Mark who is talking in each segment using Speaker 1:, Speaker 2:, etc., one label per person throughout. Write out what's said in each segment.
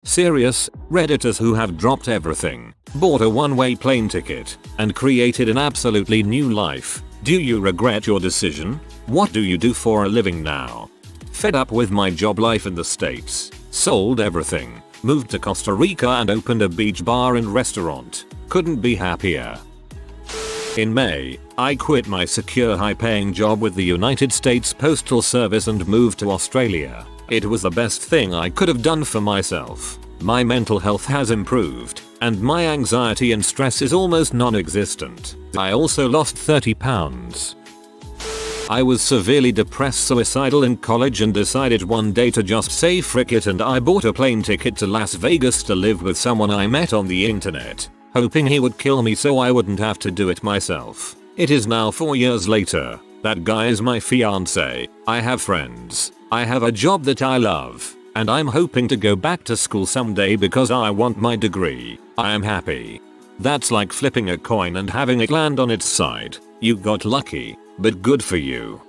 Speaker 1: Serious, Redditors who have dropped everything, bought a one-way plane ticket, and created an absolutely new life. Do you regret your decision? What do you do for a living now? Fed up with my job life in the States. Sold everything. Moved to Costa Rica and opened a beach bar and restaurant. Couldn't be happier. In May, I quit my secure high-paying job with the United States Postal Service and moved to Australia. It was the best thing I could have done for myself. My mental health has improved, and my anxiety and stress is almost non-existent. I also lost 30 pounds. I was severely depressed, suicidal in college, and decided one day to just say frick it, and I bought a plane ticket to Las Vegas to live with someone I met on the internet, hoping he would kill me so I wouldn't have to do it myself. It is now 4 years later. That guy is my fiance. I have friends. I have a job that I love. And I'm hoping to go back to school someday because I want my degree. I am happy. That's like flipping a coin and having it land on its side. You got lucky, but good for you.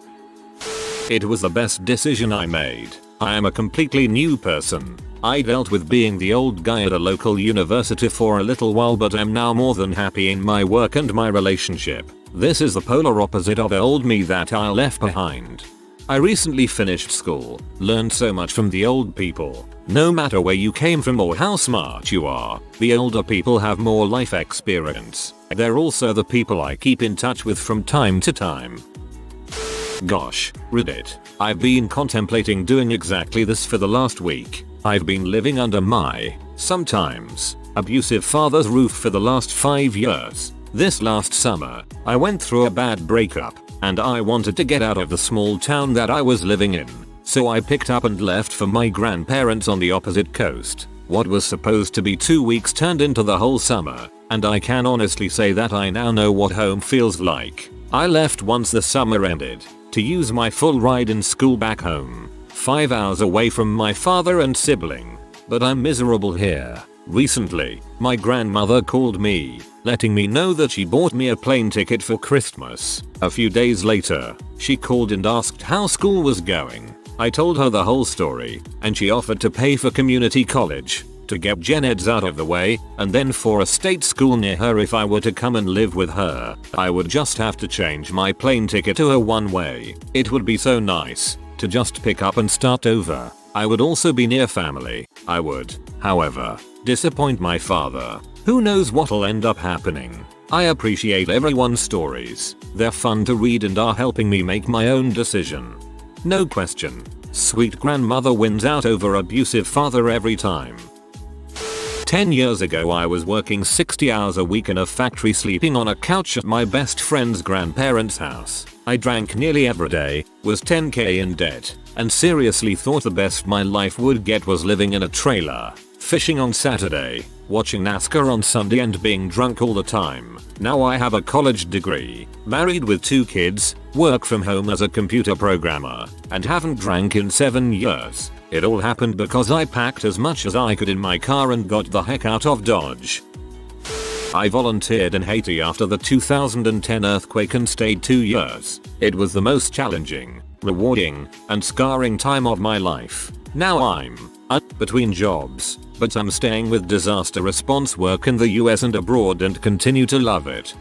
Speaker 1: It was the best decision I made. I am a completely new person. I dealt with being the old guy at a local university for a little while, but I'm now more than happy in my work and my relationship. This is the polar opposite of the old me that I left behind. I recently finished school, learned so much from the old people. No matter where you came from or how smart you are, the older people have more life experience. They're also the people I keep in touch with from time to time. Gosh, Reddit. I've been contemplating doing exactly this for the last week. I've been living under my, sometimes, abusive father's roof for the last 5 years. This last summer, I went through a bad breakup, and I wanted to get out of the small town that I was living in. So I picked up and left for my grandparents on the opposite coast. What was supposed to be 2 weeks turned into the whole summer, and I can honestly say that I now know what home feels like. I left once the summer ended, to use my full ride in school back home, 5 hours away from my father and sibling. But I'm miserable here. Recently, my grandmother called me, letting me know that she bought me a plane ticket for Christmas. A few days later, she called and asked how school was going. I told her the whole story, and she offered to pay for community college, to get gen eds out of the way, and then for a state school near her if I were to come and live with her. I would just have to change my plane ticket to a one-way. It would be so nice to just pick up and start over. I would also be near family. I would, however, disappoint my father. Who knows what'll end up happening. I appreciate everyone's stories. They're fun to read and are helping me make my own decision. No question. Sweet grandmother wins out over abusive father every time. 10 years ago I was working 60 hours a week in a factory, sleeping on a couch at my best friend's grandparents' house. I drank nearly every day, was 10k in debt, and seriously thought the best my life would get was living in a trailer, fishing on Saturday, watching NASCAR on Sunday, and being drunk all the time. Now I have a college degree, married with 2 kids, work from home as a computer programmer, and haven't drank in 7 years. It all happened because I packed as much as I could in my car and got the heck out of Dodge. I volunteered in Haiti after the 2010 earthquake and stayed 2 years. It was the most challenging, rewarding, and scarring time of my life. Now I'm between jobs, but I'm staying with disaster response work in the US and abroad and continue to love it.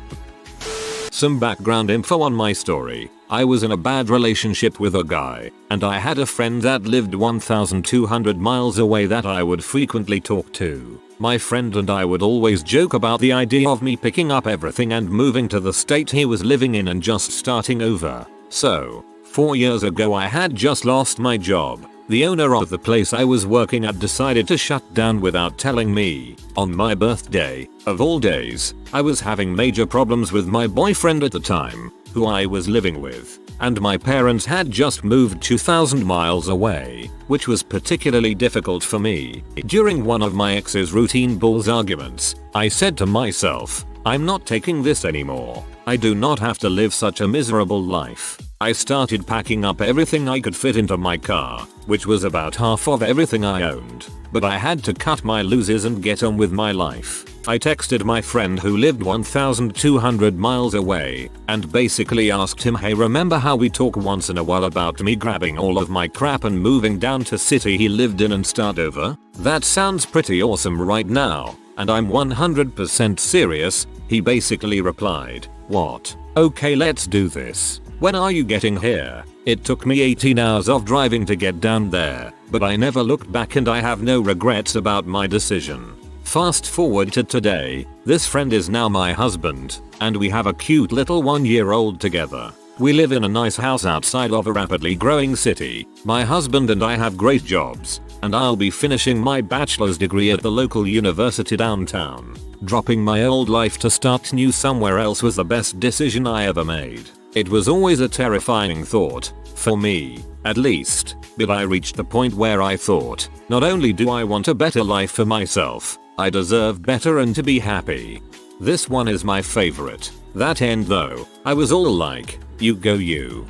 Speaker 1: Some background info on my story. I was in a bad relationship with a guy, and I had a friend that lived 1,200 miles away that I would frequently talk to. My friend and I would always joke about the idea of me picking up everything and moving to the state he was living in and just starting over. So, 4 years ago I had just lost my job. The owner of the place I was working at decided to shut down without telling me. On my birthday, of all days, I was having major problems with my boyfriend at the time, who I was living with, and my parents had just moved 2,000 miles away, which was particularly difficult for me. During one of my ex's routine bulls arguments, I said to myself, I'm not taking this anymore. I do not have to live such a miserable life. I started packing up everything I could fit into my car, which was about half of everything I owned, but I had to cut my losses and get on with my life. I texted my friend who lived 1,200 miles away and basically asked him, hey, remember how we talk once in a while about me grabbing all of my crap and moving down to city he lived in and start over? That sounds pretty awesome right now, and I'm 100% serious. He basically replied, what? Okay, let's do this. When are you getting here? It took me 18 hours of driving to get down there, but I never looked back and I have no regrets about my decision. Fast forward to today, this friend is now my husband, and we have a cute little 1-year-old together. We live in a nice house outside of a rapidly growing city. My husband and I have great jobs, and I'll be finishing my bachelor's degree at the local university downtown. Dropping my old life to start new somewhere else was the best decision I ever made. It was always a terrifying thought, for me, at least, but I reached the point where I thought, not only do I want a better life for myself, I deserve better and to be happy. This one is my favorite. That end though, I was all like, you go you.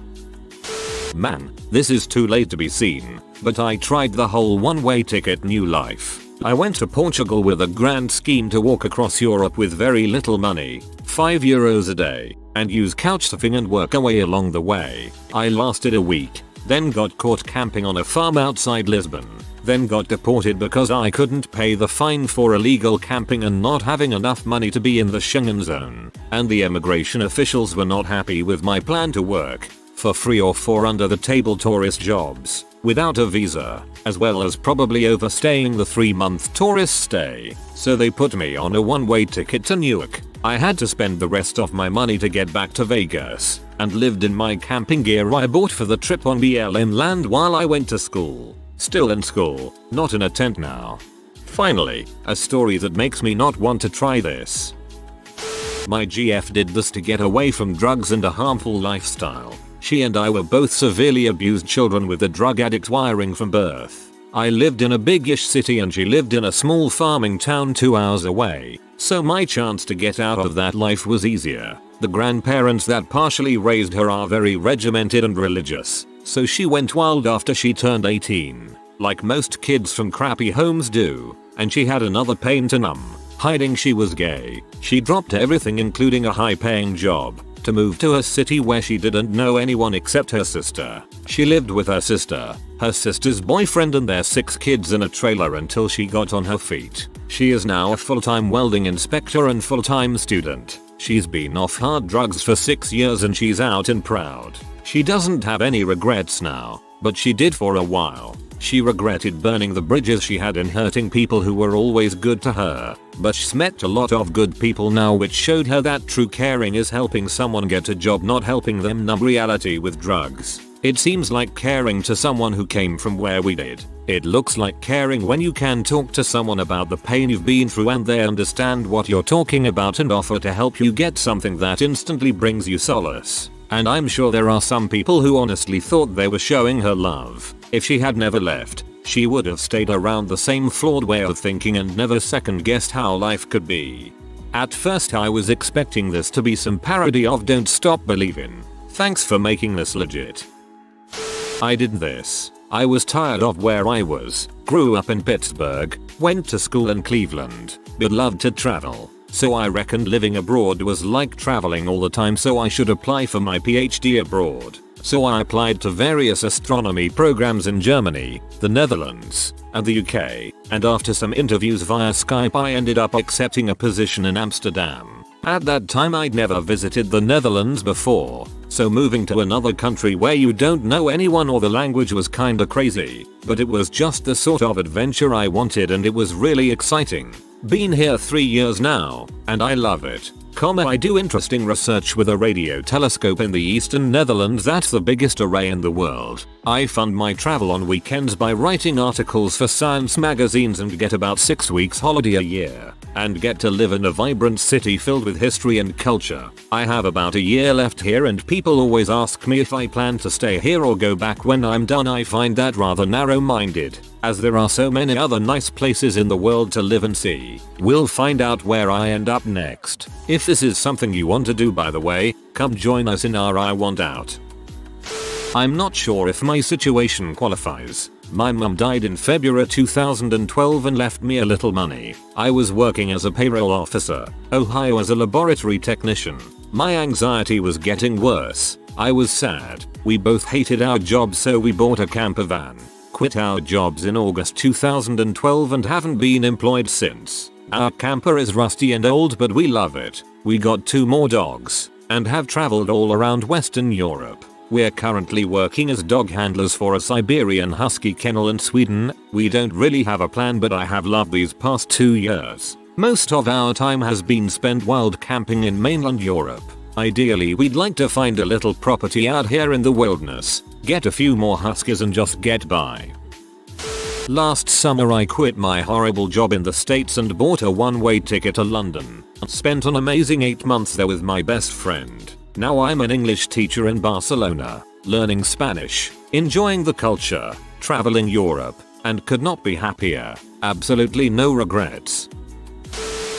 Speaker 1: Man, this is too late to be seen, but I tried the whole one-way ticket new life. I went to Portugal with a grand scheme to walk across Europe with very little money, €5 a day, and use couchsurfing and work away along the way. I lasted a week, then got caught camping on a farm outside Lisbon, then got deported because I couldn't pay the fine for illegal camping and not having enough money to be in the Schengen zone, and the immigration officials were not happy with my plan to work for free or for under the table tourist jobs without a visa, as well as probably overstaying the 3-month tourist stay, so they put me on a one-way ticket to Newark. I had to spend the rest of my money to get back to Vegas, and lived in my camping gear I bought for the trip on BLM land while I went to school. Still in school, not in a tent now. Finally, a story that makes me not want to try this. My GF did this to get away from drugs and a harmful lifestyle. She and I were both severely abused children with a drug addict wiring from birth. I lived in a big-ish city and she lived in a small farming town 2 hours away, so my chance to get out of that life was easier. The grandparents that partially raised her are very regimented and religious, so she went wild after she turned 18, like most kids from crappy homes do, and she had another pain to numb, hiding she was gay. She dropped everything including a high-paying job to move to a city where she didn't know anyone except her sister. She lived with her sister's boyfriend and their 6 kids in a trailer until she got on her feet. She is now a full-time welding inspector and full-time student. She's been off hard drugs for 6 years and she's out and proud. She doesn't have any regrets now, but she did for a while. She regretted burning the bridges she had and hurting people who were always good to her, but she's met a lot of good people now, which showed her that true caring is helping someone get a job, not helping them numb reality with drugs. It seems like caring to someone who came from where we did. It looks like caring when you can talk to someone about the pain you've been through and they understand what you're talking about and offer to help you get something that instantly brings you solace. And I'm sure there are some people who honestly thought they were showing her love. If she had never left, she would have stayed around the same flawed way of thinking and never second guessed how life could be. At first I was expecting this to be some parody of Don't Stop Believin'. Thanks for making this legit. I did this. I was tired of where I was, grew up in Pittsburgh, went to school in Cleveland, but loved to travel. So I reckoned living abroad was like traveling all the time, so I should apply for my PhD abroad. So I applied to various astronomy programs in Germany, the Netherlands, and the UK, and after some interviews via Skype I ended up accepting a position in Amsterdam. At that time I'd never visited the Netherlands before, so moving to another country where you don't know anyone or the language was kinda crazy, but it was just the sort of adventure I wanted and it was really exciting. Been here 3 years now, and I love it. I do interesting research with a radio telescope in the Eastern Netherlands that's the biggest array in the world. I fund my travel on weekends by writing articles for science magazines and get about 6 weeks holiday a year, and get to live in a vibrant city filled with history and culture. I have about a year left here and people always ask me if I plan to stay here or go back when I'm done. I find that rather narrow-minded, as there are so many other nice places in the world to live and see. We'll find out where I end up next. If this is something you want to do, by the way, come join us in our I Want Out. I'm not sure if my situation qualifies, My mum died in February 2012 and left me a little money. I was working as a payroll officer, Ohio as a laboratory technician. My anxiety was getting worse. I was sad. We both hated our jobs, so we bought a camper van. Quit our jobs in August 2012 and haven't been employed since. Our camper is rusty and old, but we love it. We got 2 more dogs and have traveled all around Western Europe. We're currently working as dog handlers for a Siberian Husky kennel in Sweden. We don't really have a plan, but I have loved these past 2 years. Most of our time has been spent wild camping in mainland Europe. Ideally, we'd like to find a little property out here in the wilderness, get a few more huskies and just get by. Last summer I quit my horrible job in the States and bought a one-way ticket to London. Spent an amazing 8 months there with my best friend. Now I'm an English teacher in Barcelona, learning Spanish, enjoying the culture, traveling Europe, and could not be happier. Absolutely no regrets.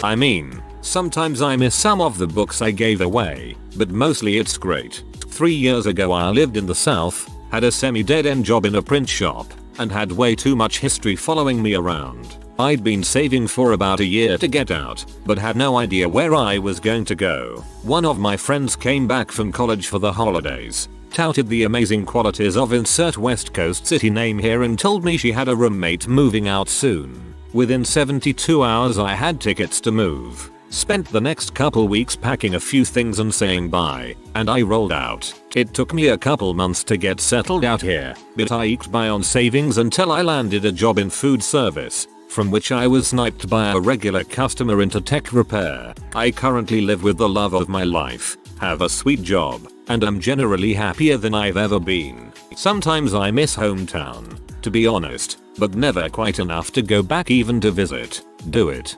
Speaker 1: I mean, sometimes I miss some of the books I gave away, but mostly it's great. 3 years ago I lived in the South, had a semi-dead-end job in a print shop, and had way too much history following me around. I'd been saving for about a year to get out, but had no idea where I was going to go. One of my friends came back from college for the holidays, touted the amazing qualities of insert West Coast city name here, and told me she had a roommate moving out soon. Within 72 hours I had tickets to move. Spent the next couple weeks packing a few things and saying bye, and I rolled out. It took me a couple months to get settled out here, but I eked by on savings until I landed a job in food service, from which I was sniped by a regular customer into tech repair. I currently live with the love of my life, have a sweet job, and am generally happier than I've ever been. Sometimes I miss hometown, to be honest, but never quite enough to go back even to visit. Do it.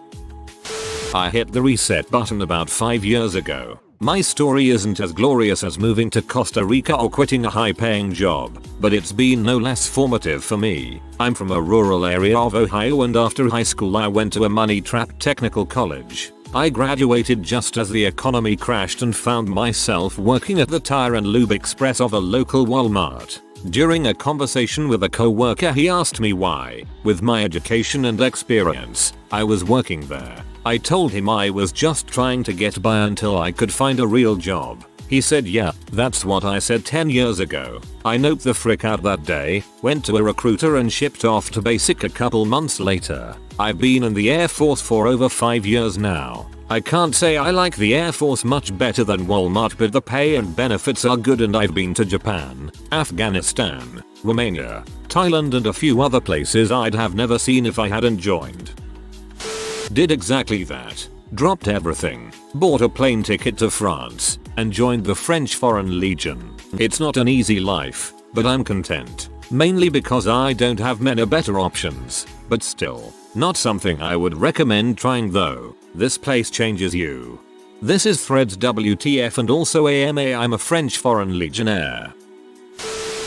Speaker 1: I hit the reset button about 5 years ago. My story isn't as glorious as moving to Costa Rica or quitting a high-paying job, but it's been no less formative for me. I'm from a rural area of Ohio, and after high school I went to a money-trapped technical college. I graduated just as the economy crashed and found myself working at the Tire and Lube Express of a local Walmart. During a conversation with a co-worker, he asked me why, with my education and experience, I was working there. I told him I was just trying to get by until I could find a real job. He said, yeah, that's what I said 10 years ago. I noped the frick out that day, went to a recruiter and shipped off to basic a couple months later. I've been in the Air Force for over 5 years now. I can't say I like the Air Force much better than Walmart, but the pay and benefits are good, and I've been to Japan, Afghanistan, Romania, Thailand and a few other places I'd have never seen if I hadn't joined. Did exactly that. Dropped everything, bought a plane ticket to France, and joined the French Foreign Legion. It's not an easy life, but I'm content. Mainly because I don't have many better options, but still, not something I would recommend trying though. This place changes you. This is Threads WTF and also AMA. I'm a French Foreign Legionnaire.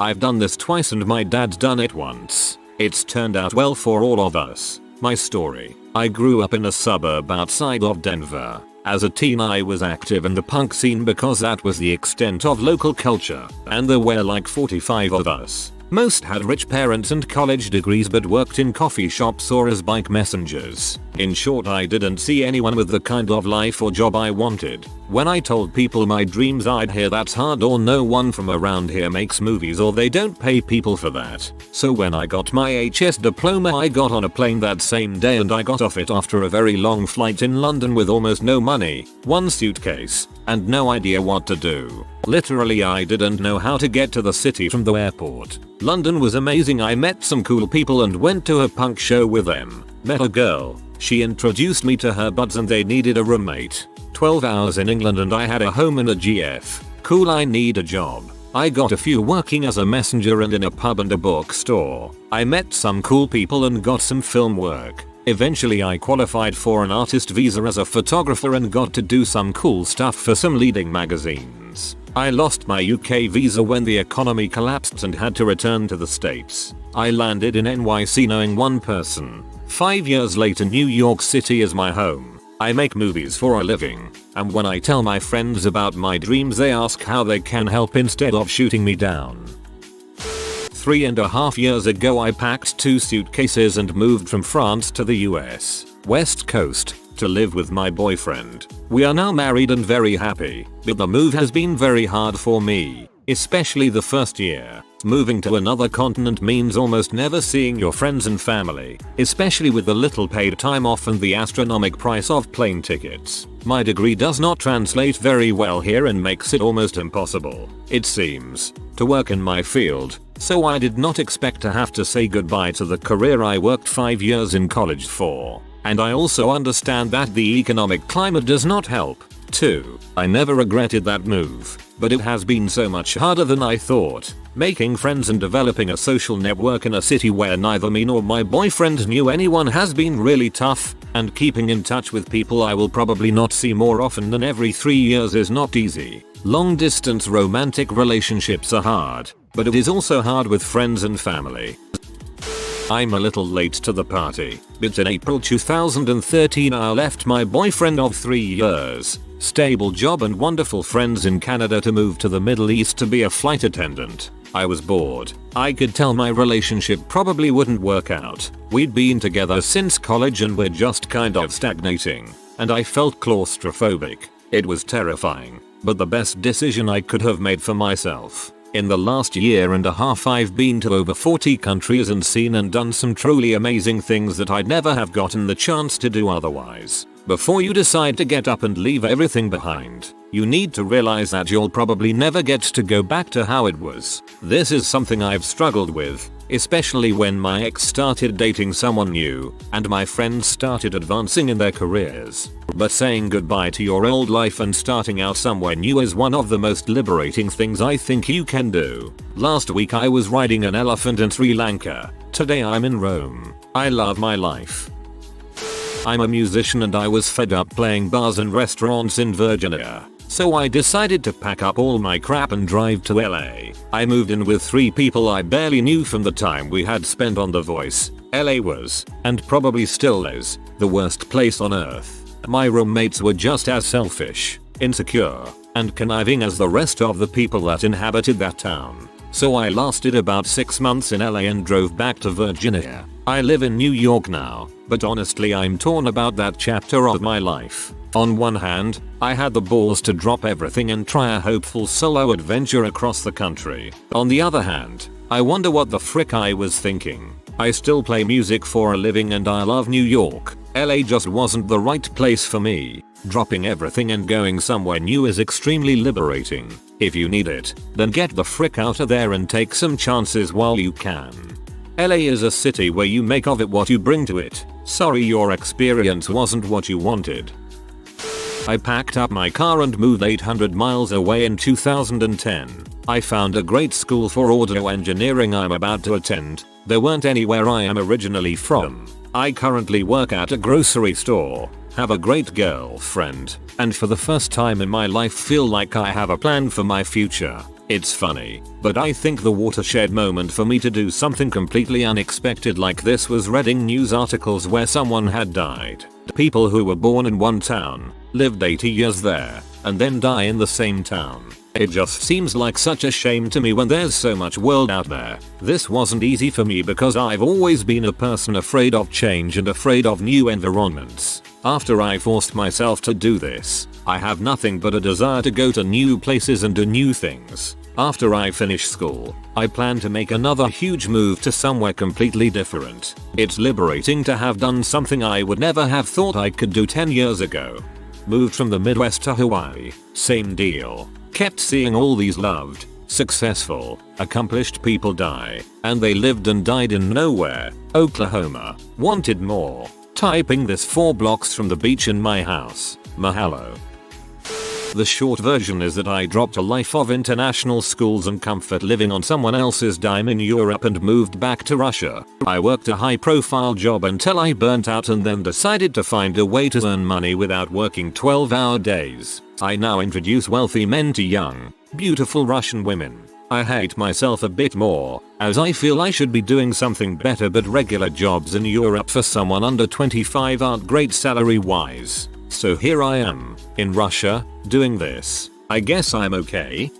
Speaker 1: I've done this twice and my dad's done it once. It's turned out well for all of us. My story. I grew up in a suburb outside of Denver. As a teen I was active in the punk scene because that was the extent of local culture, and there were like 45 of us. Most had rich parents and college degrees but worked in coffee shops or as bike messengers. In short, I didn't see anyone with the kind of life or job I wanted. When I told people my dreams, I'd hear that's hard, or no one from around here makes movies, or they don't pay people for that. So when I got my HS diploma, I got on a plane that same day and I got off it after a very long flight in London with almost no money, one suitcase, and no idea what to do. Literally, I didn't know how to get to the city from the airport. London was amazing. I met some cool people and went to a punk show with them. Met a girl. She introduced me to her buds and they needed a roommate. 12 hours in England and I had a home in a GF. Cool, I need a job. I got a few working as a messenger and in a pub and a bookstore. I met some cool people and got some film work. Eventually I qualified for an artist visa as a photographer and got to do some cool stuff for some leading magazines. I lost my UK visa when the economy collapsed and had to return to the States. I landed in NYC knowing one person. 5 years later, New York City is my home. I make movies for a living, and when I tell my friends about my dreams they ask how they can help instead of shooting me down. 3.5 years ago I packed 2 suitcases and moved from France to the US, West Coast, to live with my boyfriend. We are now married and very happy, but the move has been very hard for me, especially the first year. Moving to another continent means almost never seeing your friends and family, especially with the little paid time off and the astronomical price of plane tickets. My degree does not translate very well here and makes it almost impossible, it seems, to work in my field, so I did not expect to have to say goodbye to the career I worked 5 years in college for. And I also understand that the economic climate does not help, too. I never regretted that move, but it has been so much harder than I thought. Making friends and developing a social network in a city where neither me nor my boyfriend knew anyone has been really tough, and keeping in touch with people I will probably not see more often than every 3 years is not easy. Long distance romantic relationships are hard, but it is also hard with friends and family. I'm a little late to the party, but in April 2013 I left my boyfriend of 3 years, stable job and wonderful friends in Canada to move to the Middle East to be a flight attendant. I was bored. I could tell my relationship probably wouldn't work out. We'd been together since college and we're just kind of stagnating, and I felt claustrophobic. It was terrifying, but the best decision I could have made for myself. In the last year and a half I've been to over 40 countries and seen and done some truly amazing things that I'd never have gotten the chance to do otherwise. Before you decide to get up and leave everything behind, you need to realize that you'll probably never get to go back to how it was. This is something I've struggled with, especially when my ex started dating someone new and my friends started advancing in their careers. But saying goodbye to your old life and starting out somewhere new is one of the most liberating things I think you can do. Last week I was riding an elephant in Sri Lanka. Today I'm in Rome. I love my life. I'm a musician and I was fed up playing bars and restaurants in Virginia. So I decided to pack up all my crap and drive to LA. I moved in with 3 people I barely knew from the time we had spent on The Voice. LA was, and probably still is, the worst place on earth. My roommates were just as selfish, insecure, and conniving as the rest of the people that inhabited that town. So I lasted about 6 months in LA and drove back to Virginia. I live in New York now, but honestly I'm torn about that chapter of my life. On one hand, I had the balls to drop everything and try a hopeful solo adventure across the country. On the other hand, I wonder what the frick I was thinking. I still play music for a living and I love New York. LA just wasn't the right place for me. Dropping everything and going somewhere new is extremely liberating. If you need it, then get the frick out of there and take some chances while you can. LA is a city where you make of it what you bring to it. Sorry your experience wasn't what you wanted. I packed up my car and moved 800 miles away in 2010. I found a great school for audio engineering I'm about to attend. There weren't any where I am originally from. I currently work at a grocery store, have a great girlfriend, and for the first time in my life feel like I have a plan for my future. It's funny, but I think the watershed moment for me to do something completely unexpected like this was reading news articles where someone had died. People who were born in one town, lived 80 years there, and then die in the same town. It just seems like such a shame to me when there's so much world out there. This wasn't easy for me because I've always been a person afraid of change and afraid of new environments. After I forced myself to do this, I have nothing but a desire to go to new places and do new things. After I finish school, I plan to make another huge move to somewhere completely different. It's liberating to have done something I would never have thought I could do 10 years ago. Moved from the Midwest to Hawaii, same deal. Kept seeing all these loved, successful, accomplished people die, and they lived and died in nowhere, Oklahoma. Wanted more. Typing this 4 blocks from the beach in my house. Mahalo. The short version is that I dropped a life of international schools and comfort living on someone else's dime in Europe and moved back to Russia. I worked a high-profile job until I burnt out and then decided to find a way to earn money without working 12-hour days. I now introduce wealthy men to young, beautiful Russian women. I hate myself a bit more, as I feel I should be doing something better, but regular jobs in Europe for someone under 25 aren't great salary-wise. So here I am, in Russia, doing this. I guess I'm okay.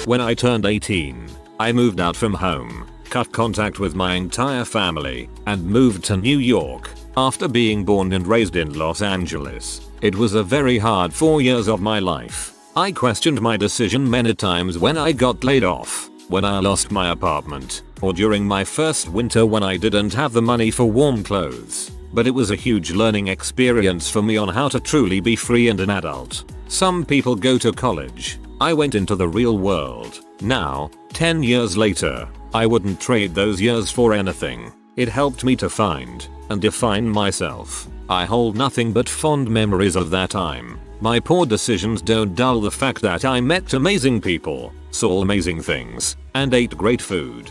Speaker 1: When I turned 18, I moved out from home, cut contact with my entire family, and moved to New York after being born and raised in Los Angeles. It was a very hard 4 years of my life. I questioned my decision many times when I got laid off, when I lost my apartment, or during my first winter when I didn't have the money for warm clothes. But it was a huge learning experience for me on how to truly be free and an adult. Some people go to college. I went into the real world. Now, 10 years later, I wouldn't trade those years for anything. It helped me to find and define myself. I hold nothing but fond memories of that time. My poor decisions don't dull the fact that I met amazing people, saw amazing things, and ate great food.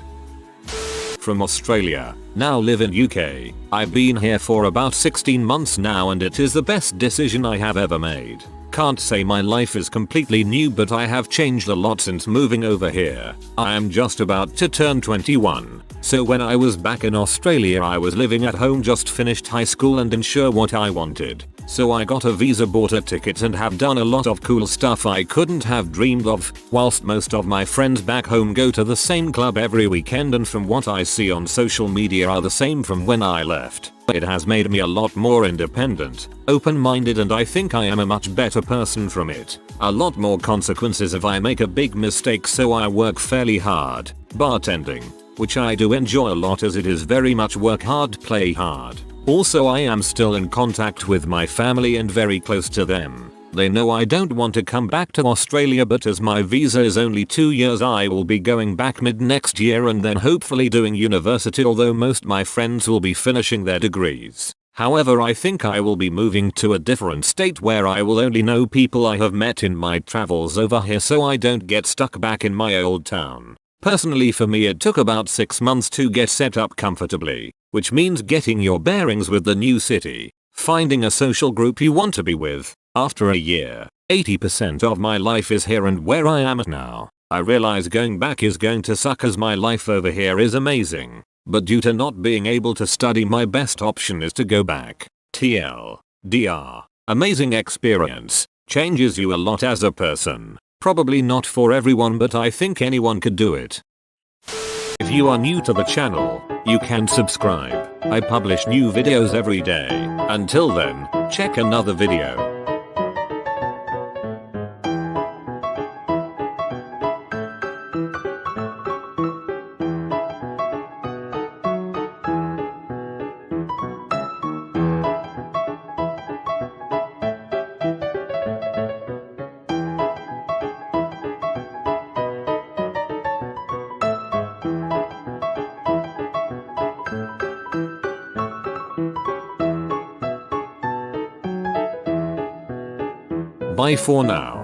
Speaker 1: From Australia, now live in UK. I've been here for about 16 months now and it is the best decision I have ever made. Can't say my life is completely new, but I have changed a lot since moving over here. I am just about to turn 21. So when I was back in Australia I was living at home, just finished high school and unsure what I wanted. So I got a visa, bought a ticket and have done a lot of cool stuff I couldn't have dreamed of, whilst most of my friends back home go to the same club every weekend and from what I see on social media are the same from when I left. It has made me a lot more independent, open-minded, and I think I am a much better person from it. A lot more consequences if I make a big mistake, so I work fairly hard. Bartending, which I do enjoy a lot as it is very much work hard, play hard. Also I am still in contact with my family and very close to them. They know I don't want to come back to Australia, but as my visa is only 2 years I will be going back mid next year and then hopefully doing university, although most my friends will be finishing their degrees. However, I think I will be moving to a different state where I will only know people I have met in my travels over here, so I don't get stuck back in my old town. Personally for me it took about 6 months to get set up comfortably, which means getting your bearings with the new city, finding a social group you want to be with. After a year, 80% of my life is here and where I am at now. I realize going back is going to suck as my life over here is amazing. But due to not being able to study, my best option is to go back. TLDR. Amazing experience. Changes you a lot as a person. Probably not for everyone, but I think anyone could do it. If you are new to the channel, you can subscribe. I publish new videos every day. Until then, check another video. Bye for now.